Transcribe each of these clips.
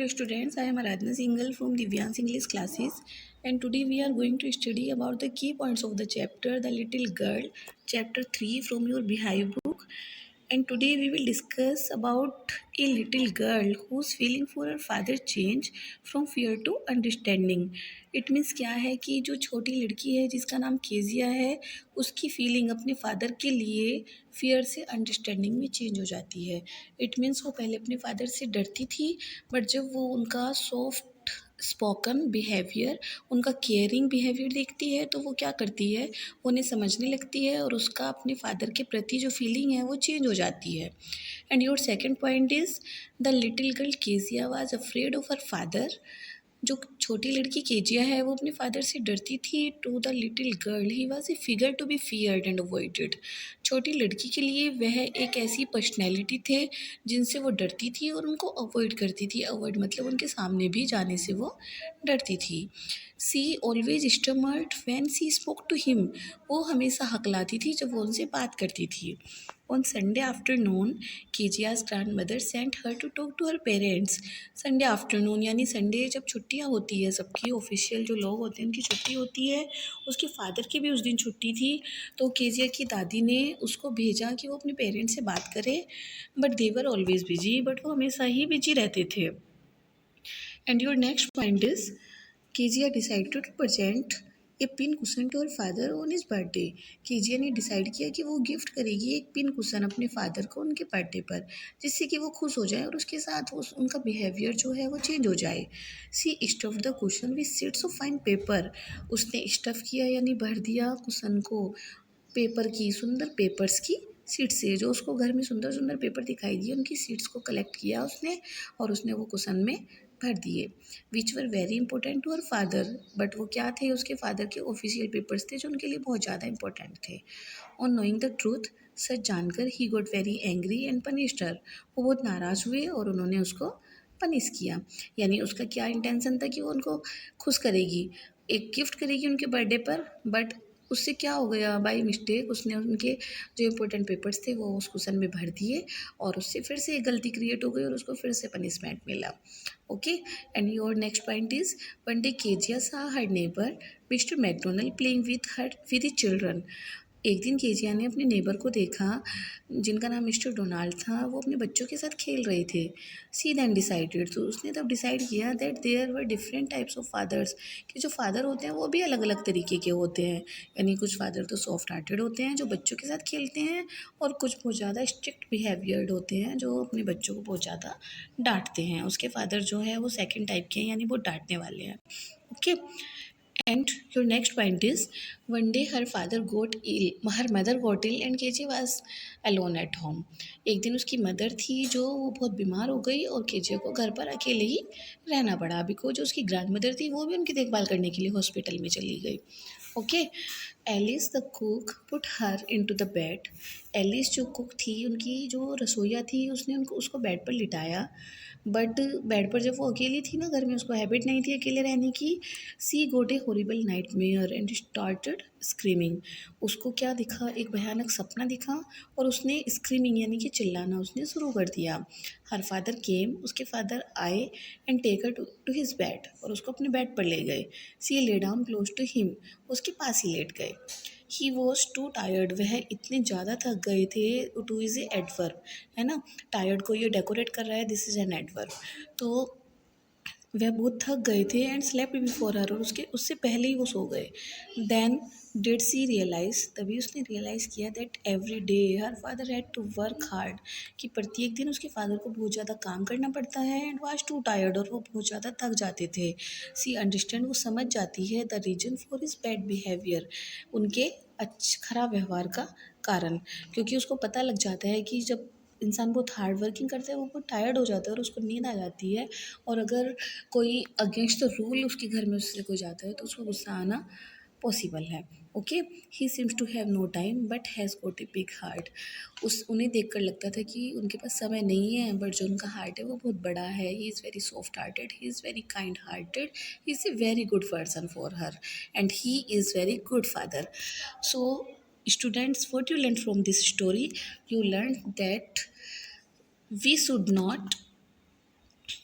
Hello students, I am Aradhana Singhal from Divyan's English classes, and today we are going to study about the key points of the chapter The Little Girl, chapter 3 from your Behive book. And today we will discuss about a little girl whose feeling for her father change from fear to understanding. It means क्या है कि जो छोटी लड़की है जिसका नाम Kezia है, उसकी फीलिंग अपने फादर के लिए फियर से अंडरस्टैंडिंग में चेंज हो जाती है. इट मीन्स वो पहले अपने फादर से डरती थी, बट जब वो उनका सॉफ्ट स्पोकन बिहेवियर, उनका केयरिंग बिहेवियर देखती है तो वो क्या करती है, उन्हें समझने लगती है और उसका अपने फादर के प्रति जो फीलिंग है वो चेंज हो जाती है. And your second point is the little girl Kezia was afraid of her father. जो छोटी लड़की केजिया है वो अपने फादर से डरती थी. To the little girl he was a figure to be feared and avoided. छोटी लड़की के लिए वह एक ऐसी पर्सनैलिटी थे जिनसे वो डरती थी और उनको अवॉइड करती थी. अवॉइड मतलब उनके सामने भी जाने से वो डरती थी. She always stammered when she spoke to him. वो हमेशा हकलाती थी जब वो उनसे बात करती थी. On Sunday afternoon Kezia's grandmother sent her to talk to her parents. Sunday afternoon यानी संडे जब छुट्टियां होती है, सबकी ऑफिशियल जो लोग होते हैं उनकी छुट्टी होती है, उसके फादर की भी उस दिन छुट्टी थी. तो केजिया की दादी ने उसको भेजा कि वो अपने पेरेंट्स से बात करे, but they were always busy. But वो हमेशा ही बिजी रहते थे. And your next point is Kezia decided to present a pincushion to her father on his birthday. Kezia ने डिसाइड किया कि वो गिफ्ट करेगी एक पिन कुशन अपने फादर को उनके बर्थडे पर, जिससे कि वो खुश हो जाए और उसके साथ उनका बिहेवियर जो है वो चेंज हो जाए. She stuff the cushion with seeds of fine paper. उसने स्टफ किया यानी भर दिया कुशन को पेपर की, सुंदर पेपर्स की सीट से. जो उसको घर में सुंदर सुंदर पेपर दिखाई दिए उनकी सीट्स को कलेक्ट किया उसने और उसने वो कुशन में भर दिए. Which were very important to her father. But वो क्या थे, उसके फादर के ऑफिशियल पेपर्स थे जो उनके लिए बहुत ज़्यादा इंपॉर्टेंट थे. ऑन नोइंग द ट्रूथ, सच जानकर he got very angry and punished her. वो बहुत नाराज़ हुए और उन्होंने उसको पनिश किया. यानी उसका क्या इंटेंशन था कि वो उनको खुश करेगी, एक गिफ्ट करेगी उनके बर्थडे पर, बट उससे क्या हो गया, बाई मिस्टेक उसने उनके जो इम्पोर्टेंट पेपर्स थे वो उस कुशन में भर दिए और उससे फिर से एक गलती क्रिएट हो गई और उसको फिर से पनिशमेंट मिला. Okay. And your next point is one day Kezia saw her neighbour Mr McDonald playing with children. एक दिन केजिया ने अपने नेबर को देखा जिनका नाम मिस्टर डोनाल्ड था, वो अपने बच्चों के साथ खेल रहे थे. सी देन डिसाइडेड, तो उसने तब डिसाइड किया that there were different types of fathers, कि जो फादर होते हैं वो भी अलग अलग तरीके के होते हैं. यानी कुछ फादर तो सॉफ्ट हार्टेड होते हैं जो बच्चों के साथ खेलते हैं, और कुछ बहुत ज़्यादा स्ट्रिक्ट बिहेवियर्ड होते हैं जो अपने बच्चों को बहुत ज़्यादा डांटते हैं. उसके फादर जो है वो सेकेंड टाइप के हैं, यानी वो डांटने वाले हैं. Okay. And your next point is one day her father got ill, her mother got ill and KJ was alone at home. एक दिन उसकी मदर थी जो वो बहुत बीमार हो गई और केजे को घर पर अकेले ही रहना पड़ा. बिकॉज जो उसकी ग्रैंड मदर थी वो भी उनकी देखभाल करने के लिए हॉस्पिटल में चली गई. Okay. Alice the cook put her into the bed. Alice जो कुक थी, उनकी जो रसोइया थी, उसने उसको बेड पर लिटाया. बट बेड पर जब वो अकेली थी ना, घर में उसको हैबिट नहीं थी अकेले रहने की. She got a horrible nightmare and started screaming. उसको क्या दिखा, एक भयानक सपना दिखा और उसने स्क्रीमिंग यानी कि चिल्लाना उसने शुरू कर दिया. हर फादर केम, उसके फादर आए and take her to his bed, और उसको अपने बेड पर ले गए. सी lay down close to him, उसके पास ही लेट गए. ही वॉज टू टायर्ड, वह इतने ज़्यादा थक गए थे. टू इज़ ए एडवर्ब है ना, टायर्ड को ये डेकोरेट कर रहा है, दिस इज़ एन एडवर्ब. तो वह बहुत थक गए थे. एंड स्लेप्ट बिफोर हर, और उससे पहले ही वो सो गए. देन डिड सी रियलाइज, तभी उसने रियलाइज़ किया that every day her father had to work hard, कि प्रत्येक दिन उसके फादर को बहुत ज़्यादा काम करना पड़ता है. एंड वाज टू टायर्ड, और वो बहुत ज़्यादा थक जाते थे. सी अंडरस्टैंड, वो समझ जाती है the reason for his bad behaviour, उनके खराब व्यवहार का कारण. क्योंकि उसको पता लग जाता है कि जब इंसान बहुत हार्ड वर्किंग करता है वो बहुत टायर्ड हो जाता है और उसको नींद आ जाती है. और अगर कोई अगेंस्ट द रूल उसके घर में उससे कोई जाता है तो उसको गुस्सा आना पॉसिबल है. Okay. He seems to have no time but has got a big heart. उन्हें देखकर लगता था कि उनके पास समय नहीं है, बट जो उनका हार्ट है वो बहुत बड़ा है. He is very soft hearted, he is very kind hearted, he is a very good person for her, and he is very good father. So students, what you learned from this story, you learned that we should not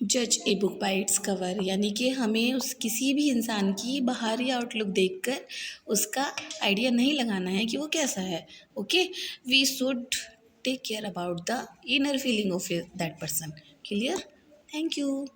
जज a book by its cover, यानी कि हमें उस किसी भी इंसान की बाहरी आउटलुक देखकर उसका आइडिया नहीं लगाना है कि वो कैसा है. Okay, we should take care about the inner feeling of that person. Clear? Thank you.